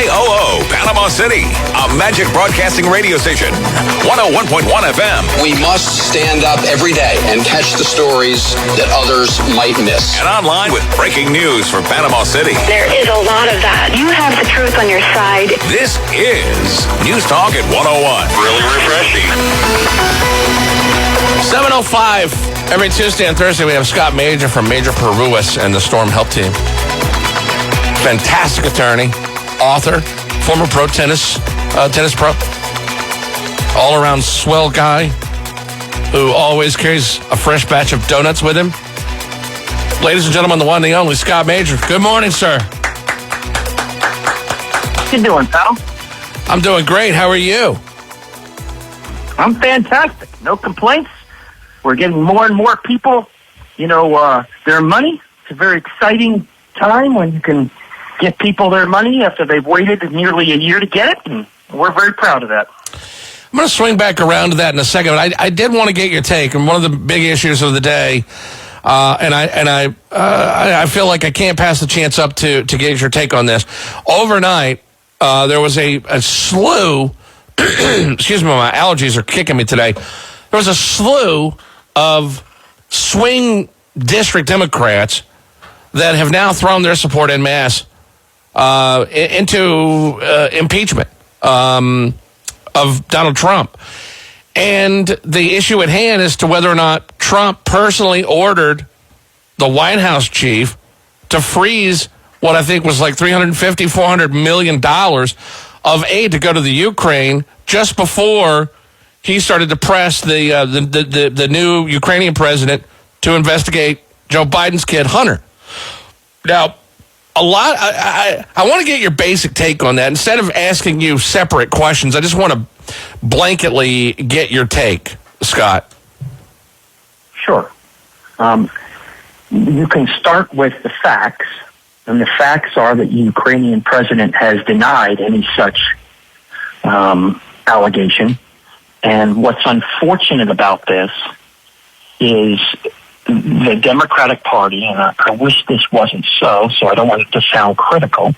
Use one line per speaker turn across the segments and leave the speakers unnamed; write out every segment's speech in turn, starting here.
KIOO, Panama City, a Magic Broadcasting radio station. 101.1 FM.
We must stand up every day and catch the stories that others might miss.
And online with breaking news for Panama City.
There is a lot of that. You have the truth on your side.
This is NewsTalk at 101. Really refreshing.
7:05. Every Tuesday and Thursday, we have Scott Mager from Mager Peruis and the Storm Help Team. Fantastic attorney, author, former pro tennis pro, all-around swell guy who always carries a fresh batch of donuts with him. Ladies and gentlemen, the one and the only Scott Mager. Good morning, sir.
How you doing, pal?
I'm doing great. How are you?
I'm fantastic. No complaints. We're getting more and more people, their money. It's a very exciting time when you can get people their money after they've waited nearly a year to get it, and we're very proud of that.
I'm going to swing back around to that in a second, but I did want to get your take on one of the big issues of the day, and I feel like I can't pass the chance up to get your take on this. Overnight, there was a slew. Excuse me, my allergies are kicking me today. There was a slew of swing district Democrats that have now thrown their support en masse into impeachment of Donald Trump. And the issue at hand is to whether or not Trump personally ordered the White House chief to freeze what I think was like $350, $400 million of aid to go to the Ukraine just before he started to press the new Ukrainian president to investigate Joe Biden's kid, Hunter. Now, I want to get your basic take on that. Instead of asking you separate questions, I just want to blanketly get your take, Scott.
Sure. You can start with the facts, and the facts are that the Ukrainian president has denied any such allegation. And what's unfortunate about this is the Democratic Party, and I wish this wasn't so I don't want it to sound critical,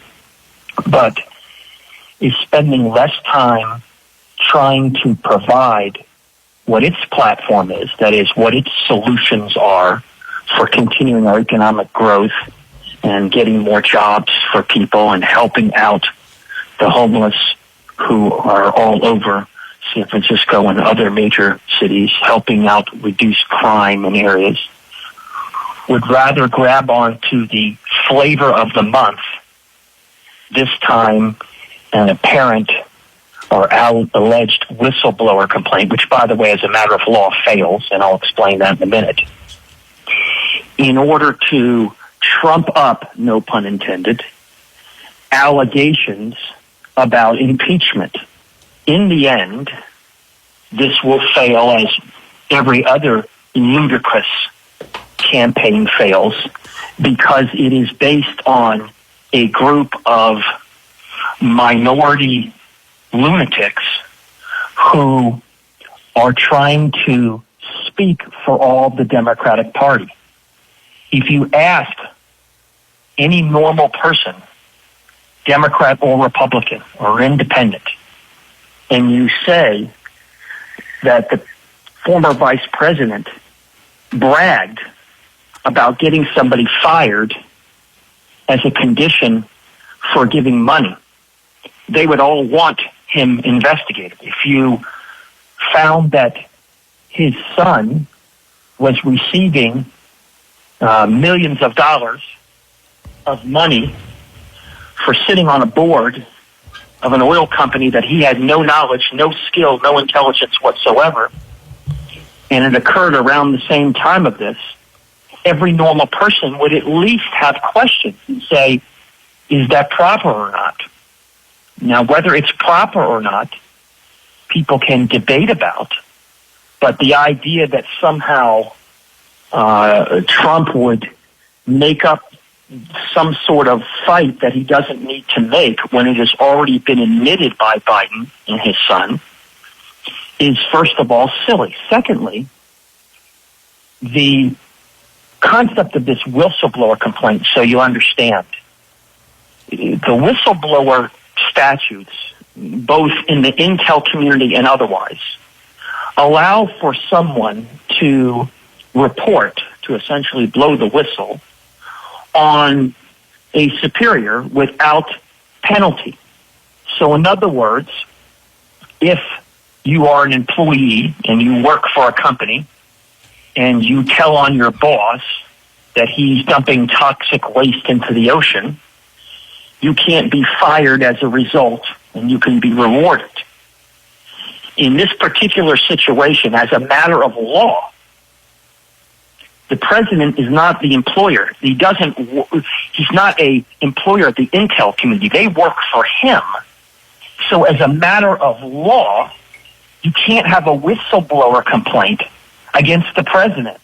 but is spending less time trying to provide what its platform is, that is, what its solutions are for continuing our economic growth and getting more jobs for people and helping out the homeless who are all over San Francisco and other major cities, helping out reduce crime in areas, would rather grab on to the flavor of the month, this time an apparent or alleged whistleblower complaint, which, by the way, as a matter of law, fails, and I'll explain that in a minute, in order to trump up, no pun intended, allegations about impeachment. In the end, this will fail as every other ludicrous campaign fails, because it is based on a group of minority lunatics who are trying to speak for all the Democratic Party. If you ask any normal person, Democrat or Republican or independent, and you say that the former vice president bragged about getting somebody fired as a condition for giving money, they would all want him investigated. If you found that his son was receiving millions of dollars of money for sitting on a board of an oil company that he had no knowledge, no skill, no intelligence whatsoever, and it occurred around the same time of this, every normal person would at least have questions and say, is that proper or not? Now, whether it's proper or not, people can debate about, but the idea that somehow Trump would make up some sort of fight that he doesn't need to make when it has already been admitted by Biden and his son is, first of all, silly. Secondly, the concept of this whistleblower complaint, so you understand, the whistleblower statutes, both in the intel community and otherwise, allow for someone to report, to essentially blow the whistle on a superior without penalty. So in other words, if you are an employee and you work for a company and you tell on your boss that he's dumping toxic waste into the ocean, you can't be fired as a result and you can be rewarded. In this particular situation, as a matter of law, the president is not the employer. He's not a employer at the intel community. They work for him. So as a matter of law, you can't have a whistleblower complaint against the president.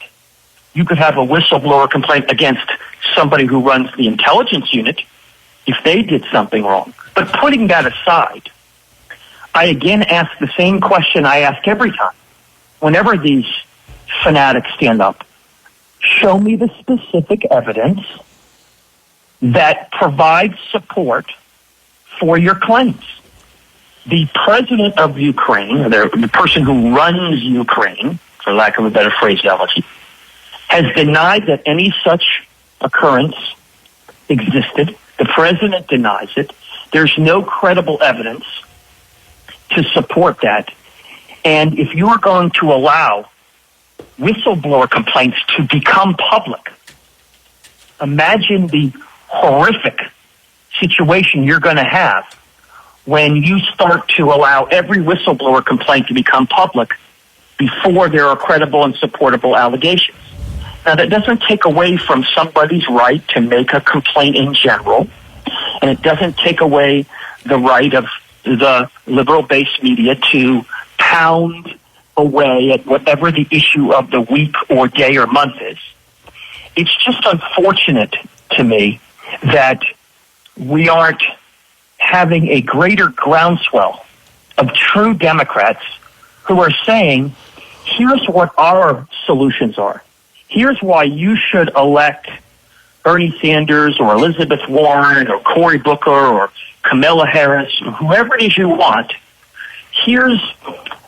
You could have a whistleblower complaint against somebody who runs the intelligence unit if they did something wrong. But putting that aside, I again ask the same question I ask every time. Whenever these fanatics stand up, show me the specific evidence that provides support for your claims. The president of Ukraine, the person who runs Ukraine, for lack of a better phraseology, has denied that any such occurrence existed. The president denies it. There's no credible evidence to support that. And if you are going to allow whistleblower complaints to become public, imagine the horrific situation you're going to have when you start to allow every whistleblower complaint to become public before there are credible and supportable allegations. Now, that doesn't take away from somebody's right to make a complaint in general, and it doesn't take away the right of the liberal-based media to pound away at whatever the issue of the week or day or month is. It's just unfortunate to me that we aren't having a greater groundswell of true Democrats who are saying, here's what our solutions are. Here's why you should elect Bernie Sanders or Elizabeth Warren or Cory Booker or Kamala Harris or whoever it is you want. Here's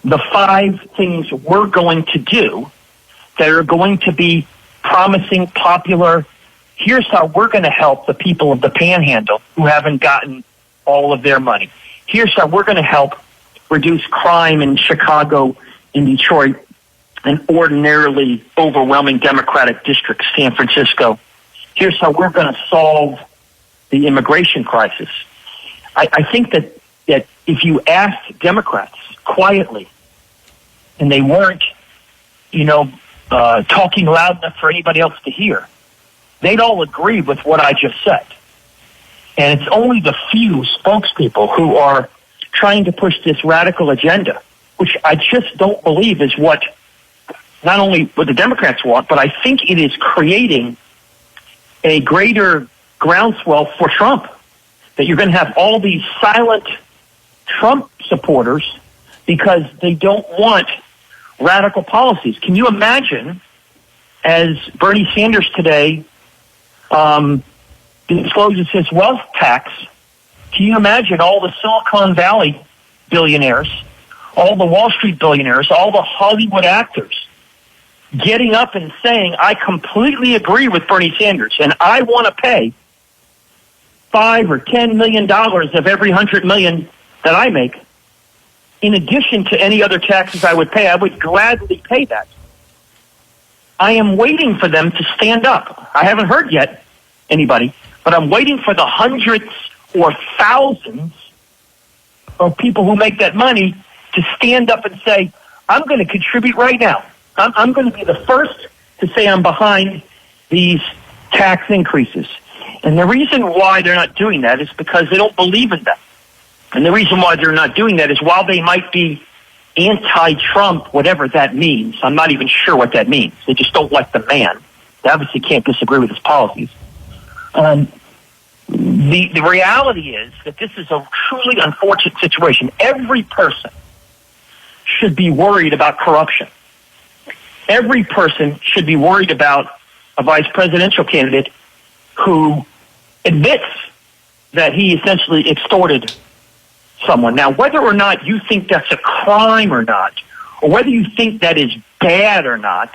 the 5 things we're going to do that are going to be promising, popular. Here's how we're going to help the people of the Panhandle who haven't gotten all of their money. Here's how we're going to help reduce crime in Chicago, in Detroit, and ordinarily overwhelming Democratic districts, San Francisco. Here's how we're going to solve the immigration crisis. I think that if you asked Democrats quietly, and they weren't, talking loud enough for anybody else to hear, they'd all agree with what I just said. And it's only the few spokespeople who are trying to push this radical agenda, which I just don't believe is what not only what the Democrats want, but I think it is creating a greater groundswell for Trump. That you're going to have all these silent Trump supporters because they don't want radical policies. Can you imagine, as Bernie Sanders today discloses his wealth tax, can you imagine all the Silicon Valley billionaires, all the Wall Street billionaires, all the Hollywood actors getting up and saying, I completely agree with Bernie Sanders and I want to pay $5 or $10 million of every $100 million that I make, in addition to any other taxes I would pay. I would gladly pay that. I am waiting for them to stand up. I haven't heard yet anybody, but I'm waiting for the hundreds or thousands of people who make that money to stand up and say, I'm going to contribute right now. I'm going to be the first to say I'm behind these tax increases. And the reason why they're not doing that is because they don't believe in them. And the reason why they're not doing that is while they might be anti-Trump, whatever that means, I'm not even sure what that means. They just don't like the man. They obviously can't disagree with his policies. The reality is that this is a truly unfortunate situation. Every person should be worried about corruption. Every person should be worried about a vice presidential candidate who admits that he essentially extorted someone. Now, whether or not you think that's a crime or not, or whether you think that is bad or not,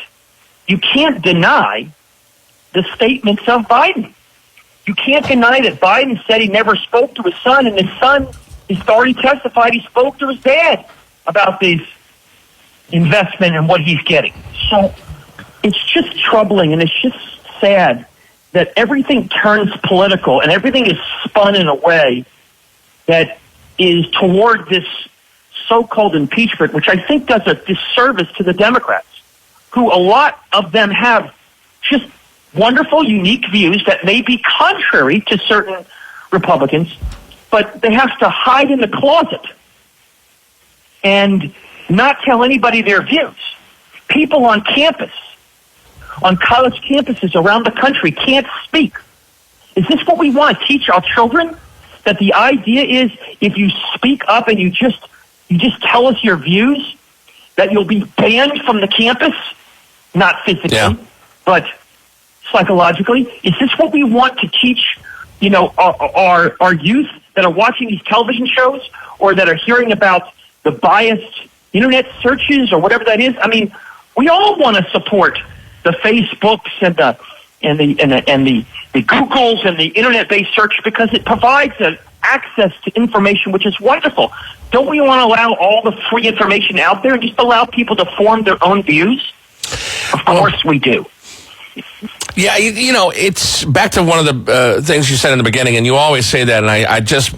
you can't deny the statements of Biden. You can't deny that Biden said he never spoke to his son, and his son has already testified he spoke to his dad about this investment and what he's getting. So it's just troubling, and it's just sad that everything turns political and everything is spun in a way that is toward this so-called impeachment, which I think does a disservice to the Democrats, who a lot of them have just wonderful, unique views that may be contrary to certain Republicans, but they have to hide in the closet and not tell anybody their views. People on campus, on college campuses around the country, can't speak. Is this what we want to teach our children? That the idea is if you speak up and you just tell us your views, that you'll be banned from the campus? Not physically, but psychologically. Is this what we want to teach, our youth that are watching these television shows or that are hearing about the biased internet searches or whatever that is? I mean, we all want to support the Facebooks and the Googles and the internet-based search because it provides access to information, which is wonderful. Don't we want to allow all the free information out there and just allow people to form their own views? Of course we do.
Yeah, it's back to one of the things you said in the beginning, and you always say that, and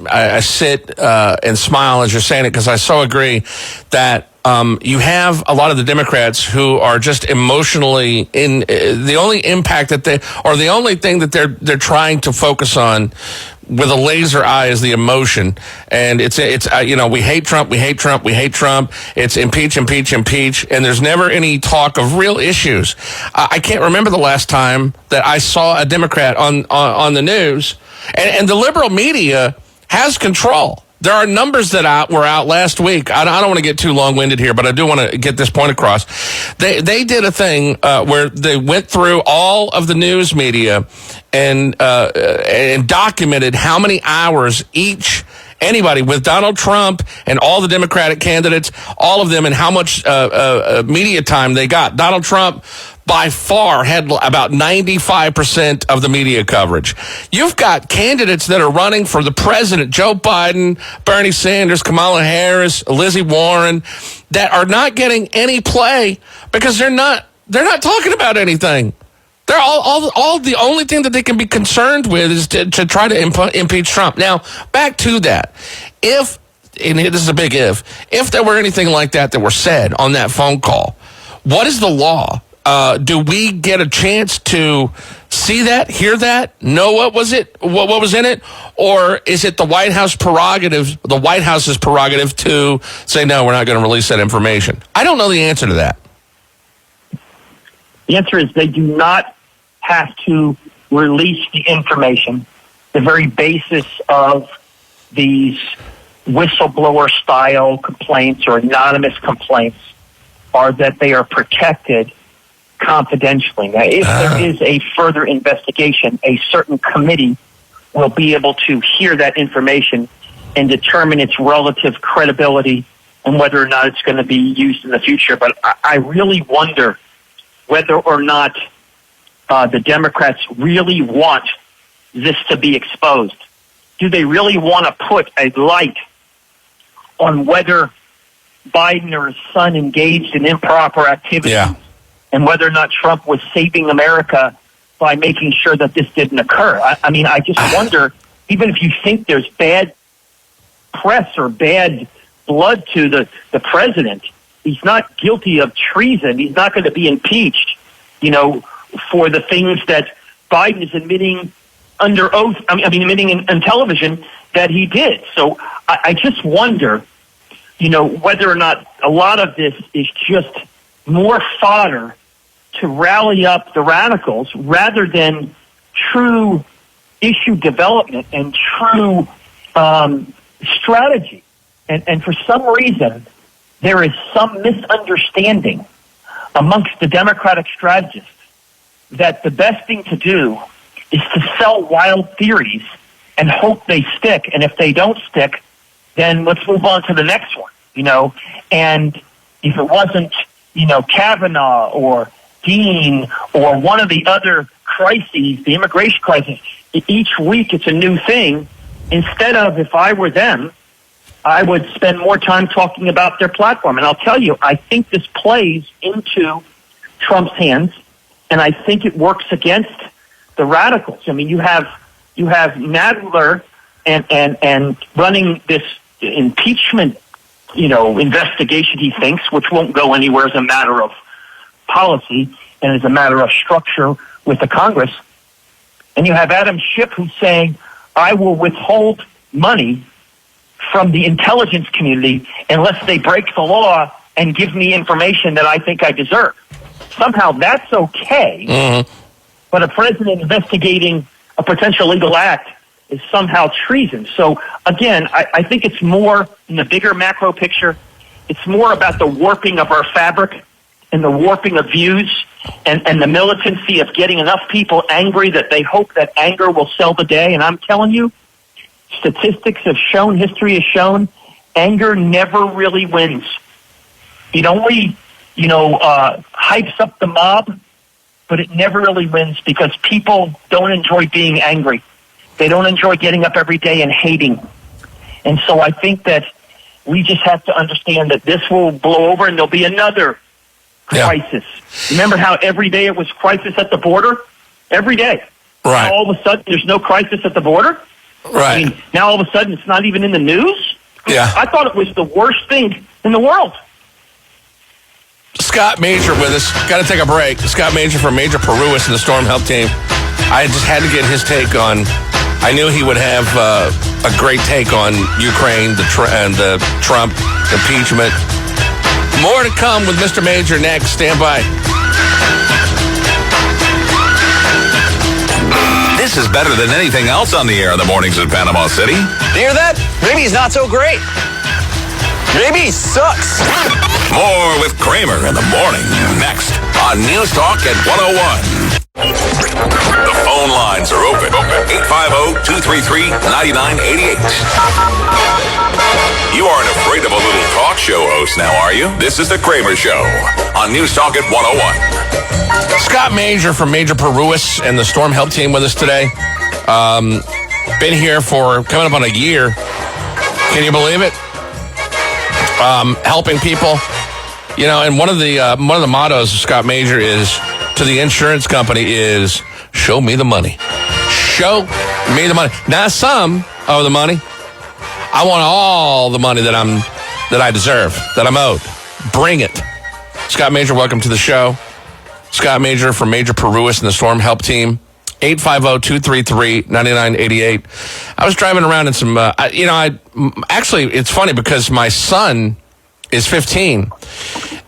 I sit and smile as you're saying it because I so agree that you have a lot of the Democrats who are just emotionally in the only impact that the only thing that they're trying to focus on with a laser eye is the emotion. And it's we hate Trump, we hate Trump, we hate Trump. It's impeach, impeach, impeach. And there's never any talk of real issues. I can't remember the last time that I saw a Democrat on the news, and the liberal media has control. There are numbers that were out last week. I don't want to get too long-winded here, but I do want to get this point across. They did a thing where they went through all of the news media and documented how many hours anybody with Donald Trump and all the Democratic candidates, all of them, and how much media time they got. Donald Trump by far had about 95% of the media coverage. You've got candidates that are running for the president, Joe Biden, Bernie Sanders, Kamala Harris, Lizzie Warren, that are not getting any play because they're not talking about anything. They're all the only thing that they can be concerned with is to try to impeach Trump. Now, back to that. This is a big if there were anything like that were said on that phone call, what is the law? Do we get a chance to see that, hear that, know what was in it? Or is it the White House's prerogative to say, no, we're not going to release that information? I don't know the answer to that.
The answer is they do not have to release the information. The very basis of these whistleblower-style complaints or anonymous complaints are that they are protected confidentially. Now, if there is a further investigation, a certain committee will be able to hear that information and determine its relative credibility and whether or not it's going to be used in the future. But I really wonder whether or not the Democrats really want this to be exposed. Do they really want to put a light on whether Biden or his son engaged in improper activity?
Yeah.
And whether or not Trump was saving America by making sure that this didn't occur. I mean, I just wonder, even if you think there's bad press or bad blood to the president, he's not guilty of treason. He's not going to be impeached, for the things that Biden is admitting under oath, admitting in television that he did. So I just wonder, whether or not a lot of this is just more fodder to rally up the radicals rather than true issue development and true strategy. And for some reason, there is some misunderstanding amongst the Democratic strategists that the best thing to do is to sell wild theories and hope they stick. And if they don't stick, then let's move on to the next one, And if it wasn't, Kavanaugh or Dean or one of the other crises, the immigration crisis, each week it's a new thing. Instead of, if I were them, I would spend more time talking about their platform. And I'll tell you, I think this plays into Trump's hands, and I think it works against the radicals. I mean, you have Nadler and running this impeachment, investigation, he thinks, which won't go anywhere as a matter of policy and as a matter of structure with the Congress. And you have Adam Schiff who's saying, I will withhold money from the intelligence community unless they break the law and give me information that I think I deserve. Somehow that's okay, but a president investigating a potential illegal act is somehow treason. So, again, I think it's more in the bigger macro picture. It's more about the warping of our fabric and the warping of views and the militancy of getting enough people angry that they hope that anger will sell the day. And I'm telling you, statistics have shown, history has shown, anger never really wins. It only, hypes up the mob, but it never really wins because people don't enjoy being angry. They don't enjoy getting up every day and hating. And so I think that we just have to understand that this will blow over and there'll be another crisis. Remember how every day it was crisis at the border? Every day.
Right.
Now all of a sudden there's no crisis at the border?
Right.
I mean, now all of a sudden it's not even in the news?
Yeah.
I thought it was the worst thing in the world.
Scott Mager with us. Got to take a break. Scott Mager from Mager Peruis and the Storm Help Team. I just had to get his take on. I knew he would have a great take on Ukraine, the Trump impeachment. More to come with Mr. Mager next. Stand by.
This is better than anything else on the air in the mornings in Panama City.
Hear that? Maybe he's not so great. Maybe he sucks.
More with Kramer in the morning. Next on NewsTalk at 101. The phone lines are open. 850-233-9988. You aren't afraid of a little talk show host now, are you? This is the Kramer Show on NewsTalk at 101.
Scott Mager from Mager Peruis and the Storm Help Team with us today. Been here for coming up on a year. Can you believe it? Helping people, and one of the mottos of Scott Mager is to the insurance company is show me the money. Show me the money. Not some of the money. I want all the money that I deserve, that I'm owed. Bring it. Scott Mager, welcome to the show. Scott Mager from Mager Peruis and the Storm Help Team. 850-233-9988. I was driving around in some, actually, it's funny because my son is 15,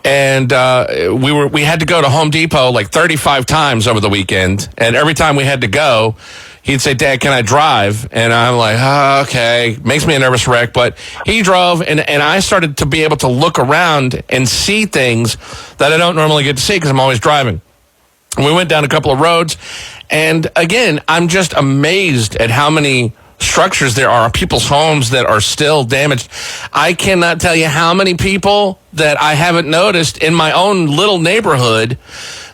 and we had to go to Home Depot like 35 times over the weekend, and every time we had to go, he'd say, Dad, can I drive? And I'm like, oh, okay. Makes me a nervous wreck, but he drove, and I started to be able to look around and see things that I don't normally get to see because I'm always driving. And we went down a couple of roads, and again, I'm just amazed at how many structures there are, people's homes that are still damaged. I cannot tell you how many people that I haven't noticed in my own little neighborhood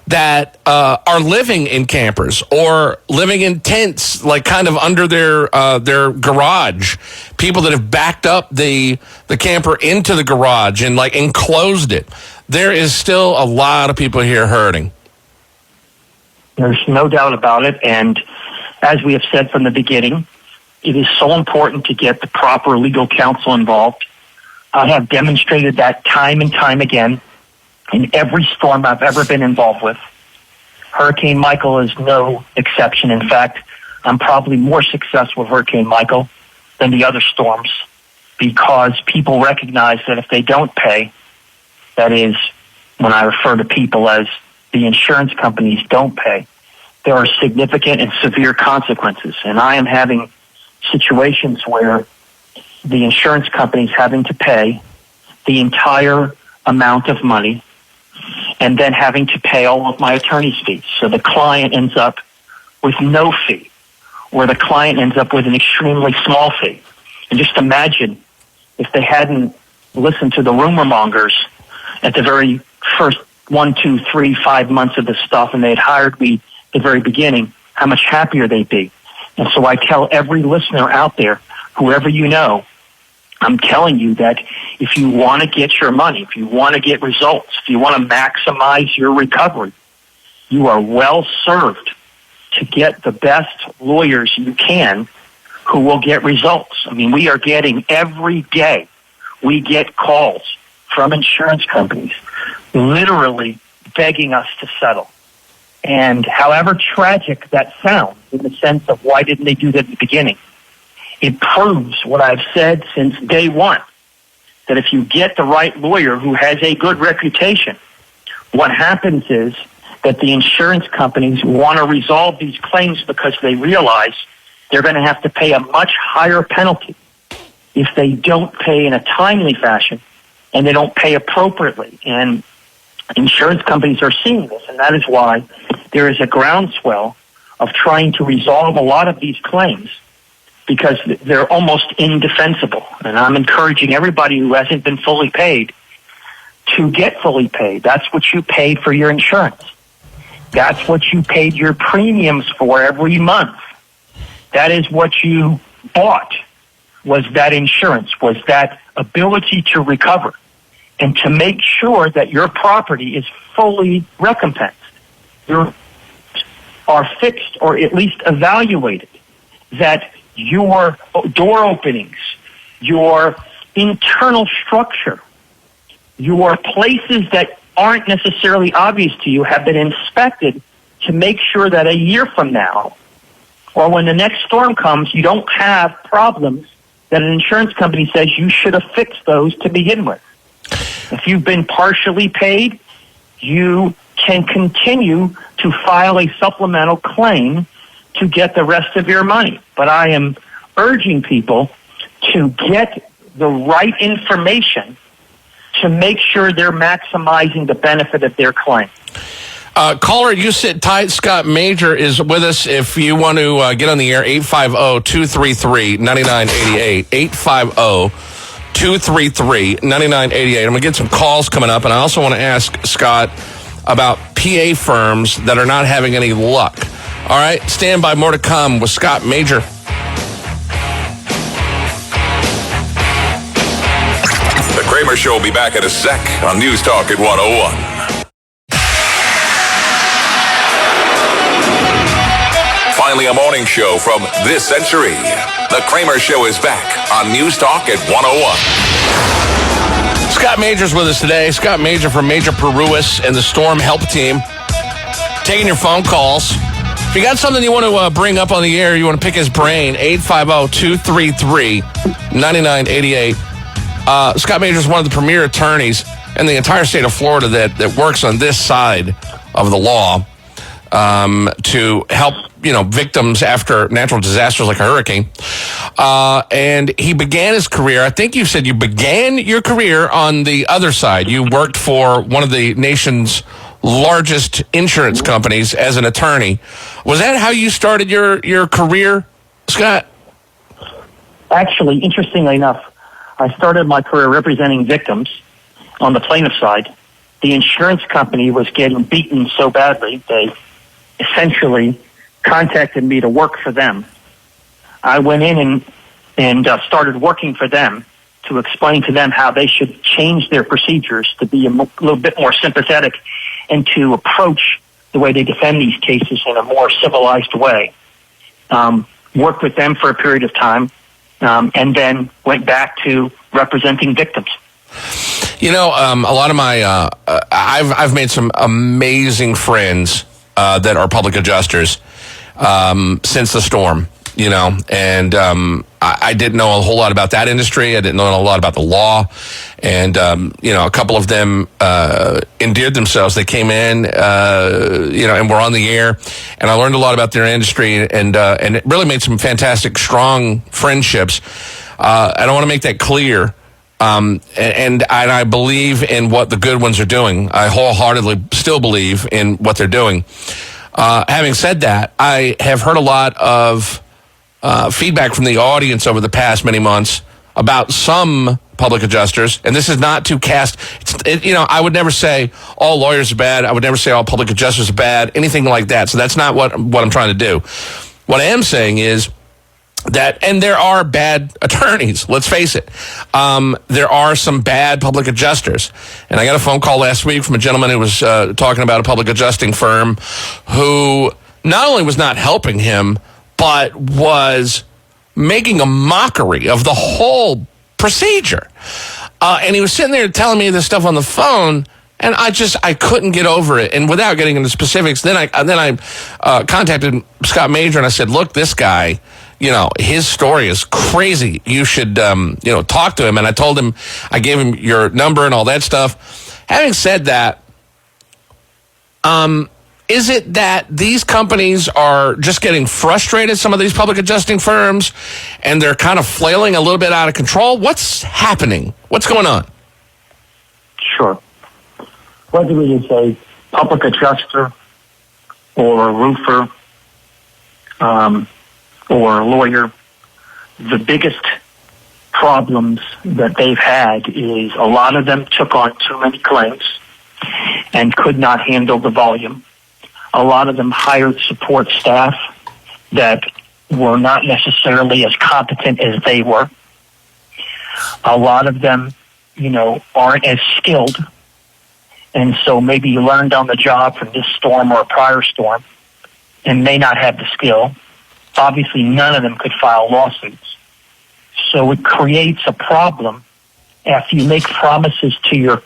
that are living in campers or living in tents, like kind of under their garage. People that have backed up the camper into the garage and like enclosed it. There is still a lot of people here hurting.
There's no doubt about it. And as we have said from the beginning, it is so important to get the proper legal counsel involved. I have demonstrated that time and time again in every storm I've ever been involved with. Hurricane Michael is no exception. In fact, I'm probably more successful with Hurricane Michael than the other storms because people recognize that if they don't pay, that is, when I refer to people as the insurance companies don't pay, there are significant and severe consequences. And I am having situations where the insurance companies having to pay the entire amount of money and then having to pay all of my attorney's fees. So the client ends up with no fee, or the client ends up with an extremely small fee. And just imagine if they hadn't listened to the rumor mongers at the very first 1, 2, 3, 5 months of this stuff, and they had hired me at the very beginning, how much happier they'd be. And so I tell every listener out there, whoever you know, I'm telling you that if you want to get your money, if you want to get results, if you want to maximize your recovery, you are well served to get the best lawyers you can who will get results. I mean, we are getting every day, we get calls from insurance companies literally begging us to settle. And however tragic that sounds in the sense of why didn't they do that at the beginning, it proves what I've said since day one, that if you get the right lawyer who has a good reputation, what happens is that the insurance companies want to resolve these claims because they realize they're going to have to pay a much higher penalty if they don't pay in a timely fashion and they don't pay appropriately. And insurance companies are seeing this, and that is why there is a groundswell of trying to resolve a lot of these claims because they're almost indefensible. And I'm encouraging everybody who hasn't been fully paid to get fully paid. That's what you pay for your insurance. That's what you paid your premiums for every month. That is what you bought, was that insurance, was that ability to recover and to make sure that your property is fully recompensed. You are fixed or at least evaluated, that your door openings, your internal structure, your places that aren't necessarily obvious to you have been inspected to make sure that a year from now or when the next storm comes, you don't have problems that an insurance company says you should have fixed those to begin with. If you've been partially paid, you can continue to file a supplemental claim to get the rest of your money. But I am urging people to get the right information to make sure they're maximizing the benefit of their claim.
Caller, you sit tight. Scott Mager is with us. If you want to get on the air, 850-233-9988. 850-233-9988. I'm going to get some calls coming up, and I also want to ask Scott about PA firms that are not having any luck. All right, stand by. More to come with Scott Mager.
The Kramer Show will be back in a sec on News Talk at 101. Finally, a morning show from this century. The Kramer Show is back on News Talk at 101.
Scott Mager's with us today. Scott Mager from Mager Peruis and the Storm Help Team. Taking your phone calls. If you got something you want to bring up on the air, you want to pick his brain, 850-233-9988. Scott Mager is one of the premier attorneys in the entire state of Florida that works on this side of the law to help, victims after natural disasters like a hurricane. And he began his career, I think you said you began your career on the other side. You worked for one of the nation's largest insurance companies as an attorney. Was that how you started your career, Scott?
Actually, interestingly enough, I started my career representing victims on the plaintiff side. The insurance company was getting beaten so badly, they essentially contacted me to work for them. I went in and started working for them to explain to them how they should change their procedures to be a little bit more sympathetic and to approach the way they defend these cases in a more civilized way. Worked with them for a period of time, and then went back to representing victims.
A lot of my, I've made some amazing friends that are public adjusters since the storm, and I didn't know a whole lot about that industry. I didn't know a lot about the law. And, a couple of them endeared themselves. They came in, and were on the air. And I learned a lot about their industry and it really made some fantastic, strong friendships. I want to make that clear. And I believe in what the good ones are doing. I wholeheartedly still believe in what they're doing. Having said that, I have heard a lot of feedback from the audience over the past many months about some public adjusters, and this is not to cast, I would never say all lawyers are bad. I would never say all public adjusters are bad, anything like that. So that's not what I'm trying to do. What I am saying is that, and there are bad attorneys, let's face it. There are some bad public adjusters. And I got a phone call last week from a gentleman who was talking about a public adjusting firm who not only was not helping him, but was making a mockery of the whole procedure. And he was sitting there telling me this stuff on the phone, and I couldn't get over it. And without getting into specifics, then I contacted Scott Mager, and I said, look, this guy, his story is crazy. You should, talk to him. And I told him, I gave him your number and all that stuff. Having said that, is it that these companies are just getting frustrated, some of these public adjusting firms, and they're kind of flailing a little bit out of control? What's happening? What's going on?
Sure. Whether it is a public adjuster or a roofer or a lawyer, the biggest problems that they've had is a lot of them took on too many claims and could not handle the volume. A lot of them hired support staff that were not necessarily as competent as they were. A lot of them, aren't as skilled. And so maybe you learned on the job from this storm or a prior storm and may not have the skill. Obviously, none of them could file lawsuits. So it creates a problem after you make promises to your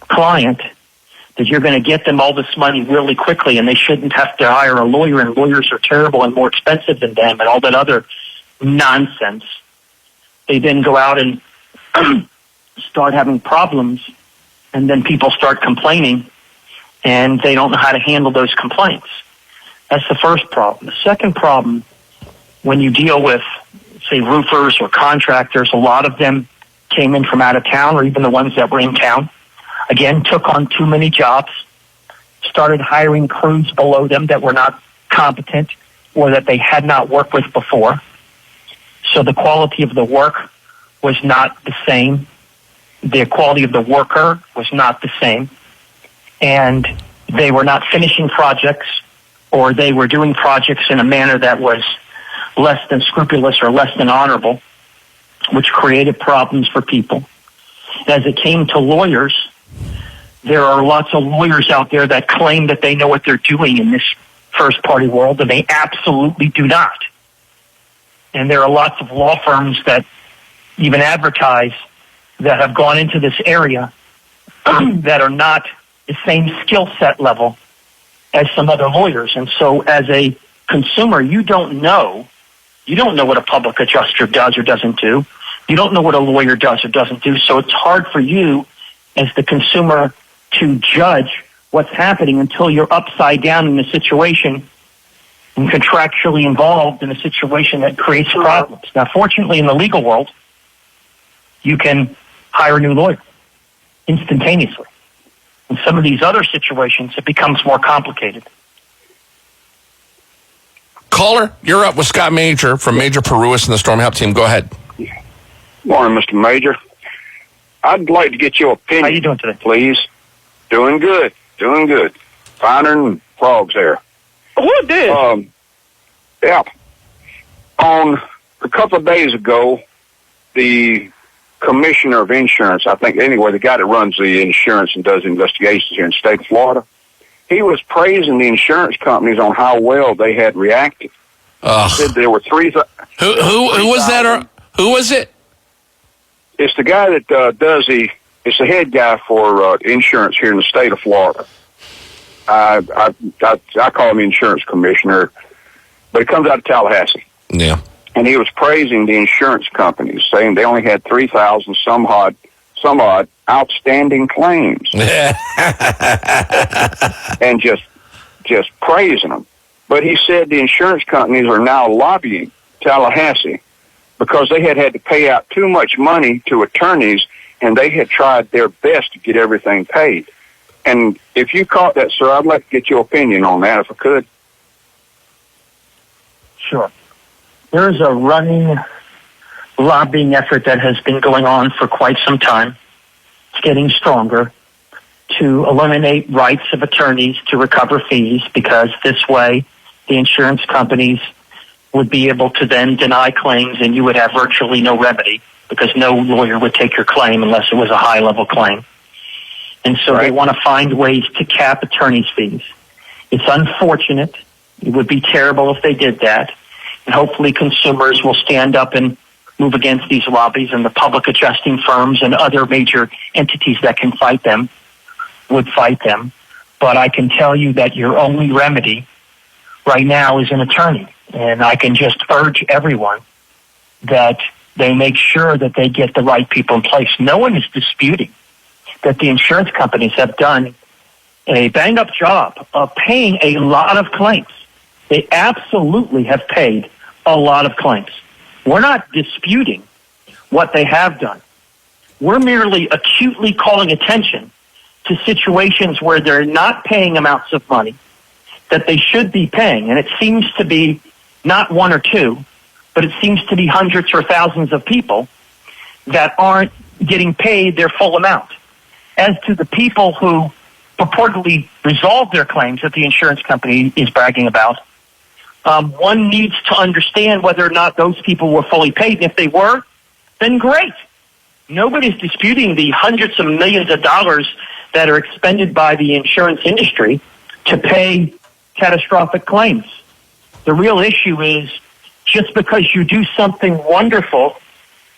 client that you're going to get them all this money really quickly and they shouldn't have to hire a lawyer, and lawyers are terrible and more expensive than them and all that other nonsense. They then go out and start having problems, and then people start complaining, and they don't know how to handle those complaints. That's the first problem. The second problem, when you deal with, say, roofers or contractors, a lot of them came in from out of town, or even the ones that were in town. Again, took on too many jobs, started hiring crews below them that were not competent or that they had not worked with before. So the quality of the work was not the same. The quality of the worker was not the same. And they were not finishing projects, or they were doing projects in a manner that was less than scrupulous or less than honorable, which created problems for people. As it came to lawyers, there are lots of lawyers out there that claim that they know what they're doing in this first-party world, and they absolutely do not. And there are lots of law firms that even advertise that have gone into this area that are not the same skill set level as some other lawyers. And so as a consumer, you don't know what a public adjuster does or doesn't do. You don't know what a lawyer does or doesn't do. So it's hard for you as the consumer to judge what's happening until you're upside down in the situation and contractually involved in a situation that creates problems. Now, fortunately, in the legal world, you can hire a new lawyer instantaneously. In some of these other situations, it becomes more complicated.
Caller, you're up with Scott Mager from Mager Peruis and the Storm Help Team. Go ahead.
Morning, Mr. Mager. I'd like to get your opinion.
How you doing today?
Please. Doing good. Finer than frogs there.
What did?
Yeah. On a couple of days ago, the commissioner of insurance, I think, anyway, the guy that runs the insurance and does investigations here in the state of Florida, he was praising the insurance companies on how well they had reacted. Said there were three.
Who was that? Or who was it?
It's the guy that it's the head guy for insurance here in the state of Florida. I call him the insurance commissioner, but it comes out of Tallahassee.
Yeah.
And he was praising the insurance companies, saying they only had 3,000 some odd outstanding claims. And just praising them. But he said the insurance companies are now lobbying Tallahassee because they had to pay out too much money to attorneys, and they had tried their best to get everything paid. And if you caught that, sir, I'd like to get your opinion on that, if I could.
Sure. There's a running lobbying effort that has been going on for quite some time. It's getting stronger to eliminate rights of attorneys to recover fees, because this way the insurance companies would be able to then deny claims and you would have virtually no remedy, because no lawyer would take your claim unless it was a high-level claim. And so they want to find ways to cap attorney's fees. It's unfortunate. It would be terrible if they did that. And hopefully consumers will stand up and move against these lobbies, and the public adjusting firms and other major entities that can fight them would fight them. But I can tell you that your only remedy right now is an attorney. And I can just urge everyone that they make sure that they get the right people in place. No one is disputing that the insurance companies have done a bang-up job of paying a lot of claims. They absolutely have paid a lot of claims. We're not disputing what they have done. We're merely acutely calling attention to situations where they're not paying amounts of money that they should be paying. And it seems to be not one or two, but it seems to be hundreds or thousands of people that aren't getting paid their full amount. As to the people who purportedly resolved their claims that the insurance company is bragging about, one needs to understand whether or not those people were fully paid. And if they were, then great. Nobody's disputing the hundreds of millions of dollars that are expended by the insurance industry to pay catastrophic claims. The real issue is, just because you do something wonderful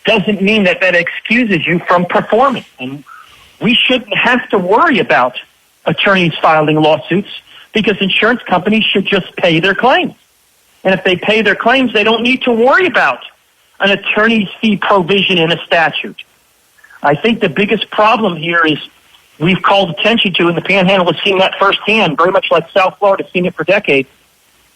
doesn't mean that that excuses you from performing. And we shouldn't have to worry about attorneys filing lawsuits, because insurance companies should just pay their claims. And if they pay their claims, they don't need to worry about an attorney's fee provision in a statute. I think the biggest problem here is we've called attention to, and the Panhandle has seen that firsthand, very much like South Florida has seen it for decades,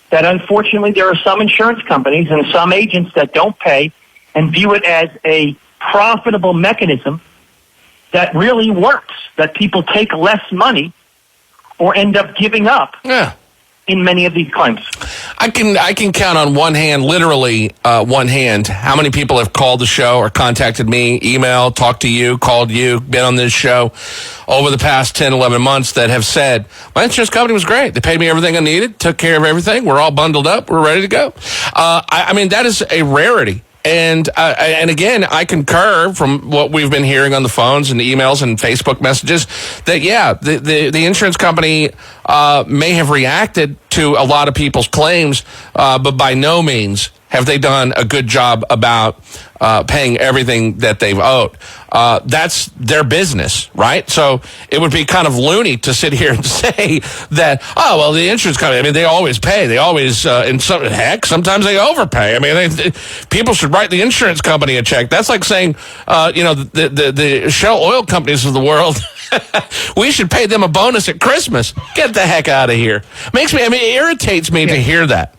that unfortunately there are some insurance companies and some agents that don't pay and view it as a profitable mechanism that really works, that people take less money or end up giving up in many of these claims.
I can count on one hand, literally one hand, how many people have called the show or contacted me, emailed, talked to you, called you, been on this show over the past 10, 11 months that have said, my insurance company was great. They paid me everything I needed, took care of everything. We're all bundled up. We're ready to go. I mean, that is a rarity. And again, I concur from what we've been hearing on the phones and the emails and Facebook messages that, the insurance company may have reacted to a lot of people's claims, but by no means have they done a good job about paying everything that they've owed. That's their business, right? So it would be kind of loony to sit here and say that, the insurance company, I mean, they always pay. They always, sometimes they overpay. I mean, people should write the insurance company a check. That's like saying, the Shell oil companies of the world, we should pay them a bonus at Christmas. Get the heck out of here. It irritates me to hear that.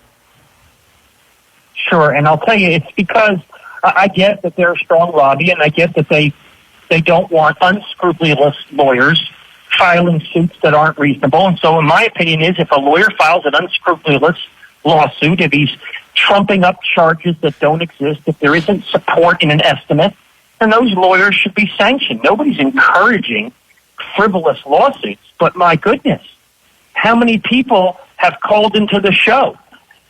Sure, and I'll tell you, it's because I get that they're a strong lobby, and I get that they don't want unscrupulous lawyers filing suits that aren't reasonable. And so, in my opinion, if a lawyer files an unscrupulous lawsuit, if he's trumping up charges that don't exist, if there isn't support in an estimate, then those lawyers should be sanctioned. Nobody's encouraging frivolous lawsuits, but my goodness, how many people have called into the show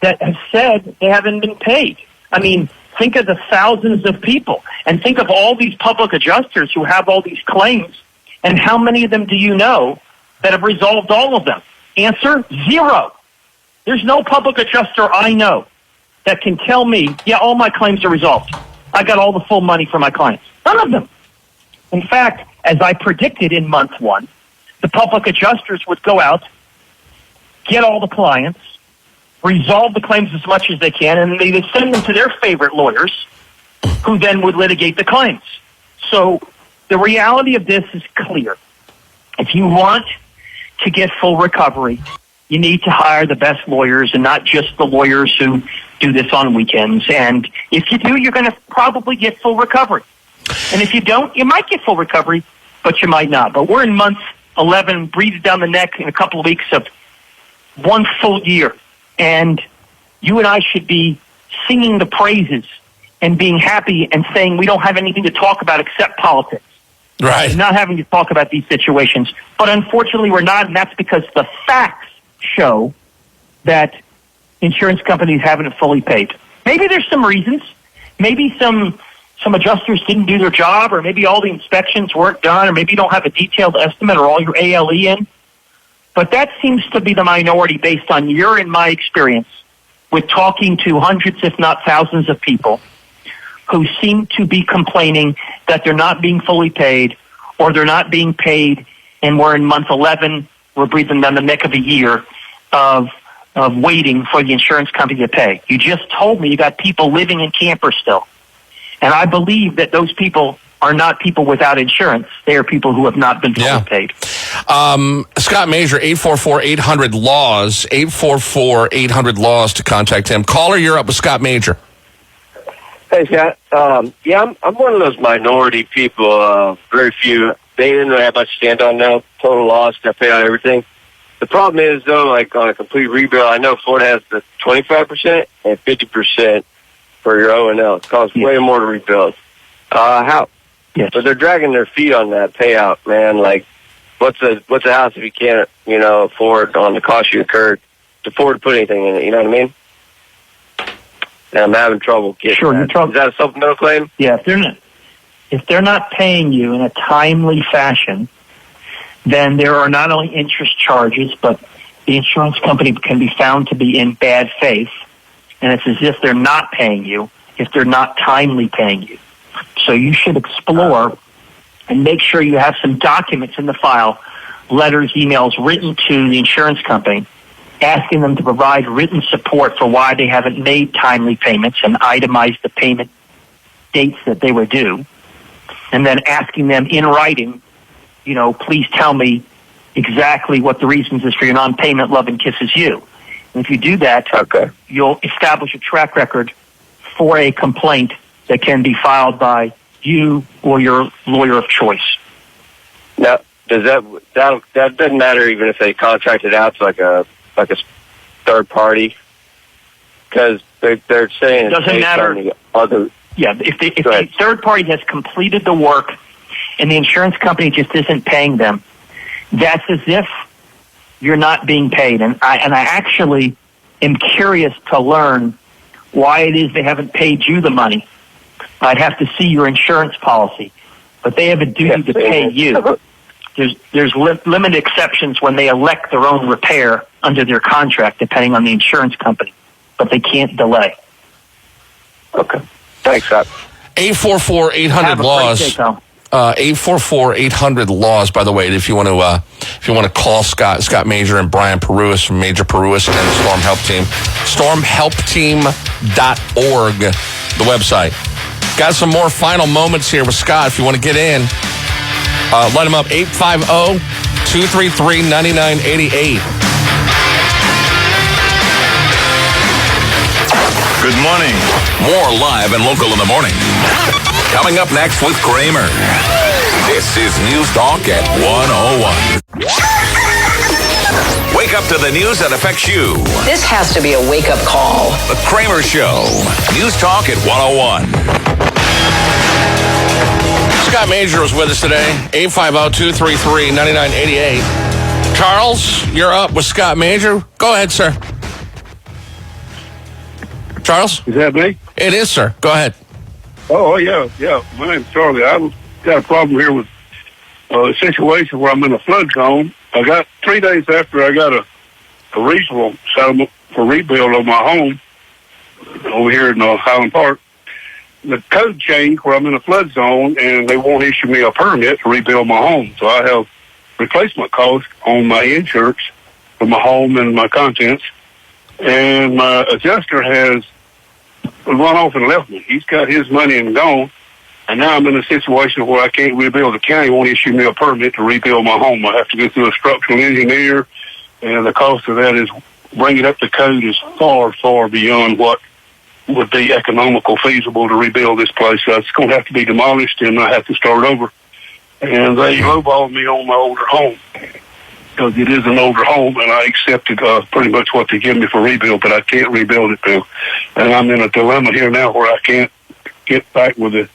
that have said they haven't been paid? I mean, think of the thousands of people, and think of all these public adjusters who have all these claims, and how many of them do you know that have resolved all of them? Answer, 0. There's no public adjuster I know that can tell me, all my claims are resolved. I got all the full money for my clients. None of them. In fact, as I predicted in month 1, the public adjusters would go out, get all the clients, resolve the claims as much as they can, and they would send them to their favorite lawyers, who then would litigate the claims. So the reality of this is clear. If you want to get full recovery, you need to hire the best lawyers and not just the lawyers who do this on weekends. And if you do, you're going to probably get full recovery. And if you don't, you might get full recovery, but you might not. But we're in month 11, breathe down the neck in a couple of weeks of 1 full year. And you and I should be singing the praises and being happy and saying we don't have anything to talk about except politics.
Right.
Not having to talk about these situations. But unfortunately, we're not, and that's because the facts show that insurance companies haven't fully paid. Maybe there's some reasons. Maybe some adjusters didn't do their job, or maybe all the inspections weren't done, or maybe you don't have a detailed estimate or all your ALE in. But that seems to be the minority based on your and my experience with talking to hundreds, if not thousands of people who seem to be complaining that they're not being fully paid, or they're not being paid, and we're in month 11, we're breathing down the neck of a year of waiting for the insurance company to pay. You just told me you got people living in campers still. And I believe that those people are not people without insurance. They are people who have not been fully paid.
Scott Mager, 844-800-LAWS, 844-800-LAWS to contact him. Caller, you're up with Scott Mager.
Hey, Scott. I'm one of those minority people, very few. They didn't really have much to stand on now. Total loss, got paid out everything. The problem is, though, like on a complete rebuild, I know Florida has the 25% and 50% for your O&L. It costs way more to rebuild. How?
Yes.
But they're dragging their feet on that payout, man. Like, what's a house if you can't, afford on the cost you incurred to afford to put anything in it? You know what I mean? And I'm having trouble getting that. Is that a supplemental claim?
Yeah, if they're not paying you in a timely fashion, then there are not only interest charges, but the insurance company can be found to be in bad faith, and it's as if they're not paying you if they're not timely paying you. So you should explore and make sure you have some documents in the file, letters, emails written to the insurance company, asking them to provide written support for why they haven't made timely payments and itemize the payment dates that they were due, and then asking them in writing, please tell me exactly what the reasons is for your non-payment. Love and kisses, you. And if you do that, you'll establish a track record for a complaint that can be filed by you or your lawyer of choice.
Now, does that doesn't matter even if they contract it out to like a third party, because they're saying
it doesn't matter. If the third party has completed the work and the insurance company just isn't paying them, that's as if you're not being paid. And I actually am curious to learn why it is they haven't paid you the money. I'd have to see your insurance policy, but they have a duty to pay you. There's limited exceptions when they elect their own repair under their contract, depending on the insurance company, but they can't delay.
Okay. Thanks, Scott.
844-800-LAWS. 844-800-LAWS. By the way, if you want to call Scott Mager and Brian Peruis from Major Peruis and the Storm Help Team, stormhelpteam.org, the website. Got some more final moments here with Scott. If you want to get in, let him up, 850-233-9988.
Good morning. More live and local in the morning. Coming up next with Kramer. This is NewsTalk at 101. Wake up to the news that affects you.
This has to be a wake-up call.
The Kramer Show. NewsTalk at 101.
Scott Mager was with us today, 850-233-9988. Charles, you're up with Scott Mager. Go ahead, sir. Charles?
Is that me?
It is, sir. Go ahead.
Oh, yeah. My name's Charlie. I've got a problem here with a situation where I'm in a flood zone. I got 3 days after I got a reasonable settlement for rebuild of my home over here in Highland Park. The code changed where I'm in a flood zone, and they won't issue me a permit to rebuild my home. So I have replacement costs on my insurance for my home and my contents. And my adjuster has run off and left me. He's got his money and gone. And now I'm in a situation where I can't rebuild. The county won't issue me a permit to rebuild my home. I have to go through a structural engineer, and the cost of that is bringing up the code is far, far beyond what would be economical, feasible to rebuild this place. So it's going to have to be demolished, and I have to start over. And they lowballed me on my older home because it is an older home, and I accepted pretty much what they give me for rebuild, but I can't rebuild it now. And I'm in a dilemma here now where I can't get back with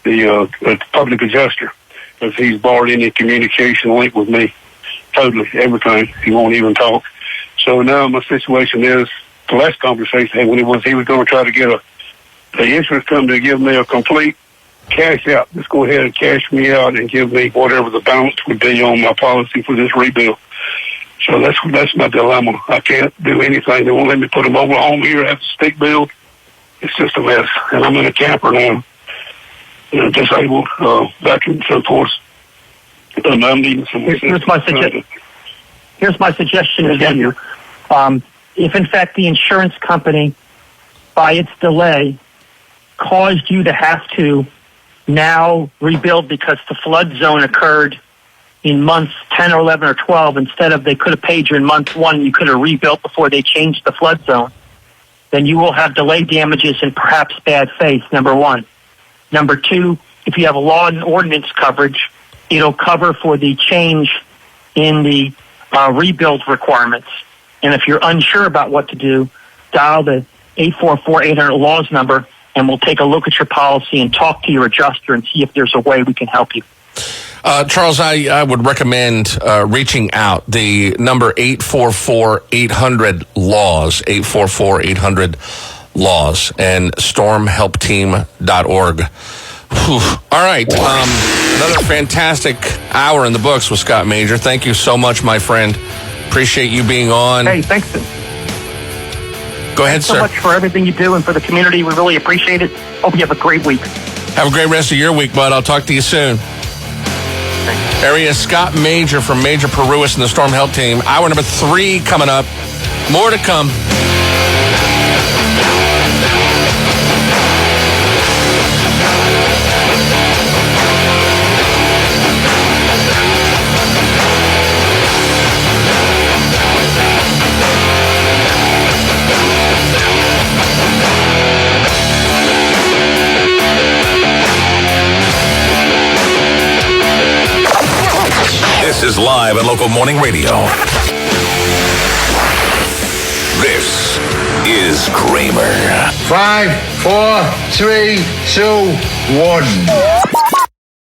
the public adjuster because he's barred any communication link with me. Totally, everything. He won't even talk. So now my situation is, the last conversation when he was going to try to get the insurance company to give me a complete cash out. Just go ahead and cash me out and give me whatever the balance would be on my policy for this rebuild. So that's my dilemma. I can't do anything. They won't let me put a mobile home here. I have to stick build. It's just a mess. And I'm in a camper now. Disabled, veteran, so forth. I'm needing some assistance.
Here's my suggestion to you. If in fact the insurance company, by its delay, caused you to have to now rebuild because the flood zone occurred in months 10 or 11 or 12, instead of they could have paid you in month 1, you could have rebuilt before they changed the flood zone, then you will have delay damages and perhaps bad faith, number 1. Number 2, if you have a law and ordinance coverage, it'll cover for the change in the rebuild requirements. And if you're unsure about what to do, dial the 844-800-LAWS number, and we'll take a look at your policy and talk to your adjuster and see if there's a way we can help you.
Charles, I would recommend reaching out. The number 844-800-LAWS, 844-800-LAWS, and stormhelpteam.org. All right. Another fantastic hour in the books with Scott Mager. Thank you so much, my friend. Appreciate you being on.
Hey, thanks.
Go ahead,
Thanks
sir.
so much for everything you do and for the community. We really appreciate it. Hope you have a great week.
Have a great rest of your week, bud. I'll talk to you soon. Area Scott Mager from Mager Peruis and the Storm Help Team. Hour number 3 coming up. More to come.
This is live and local morning radio. This is Kramer.
5, 4, 3, 2, 1.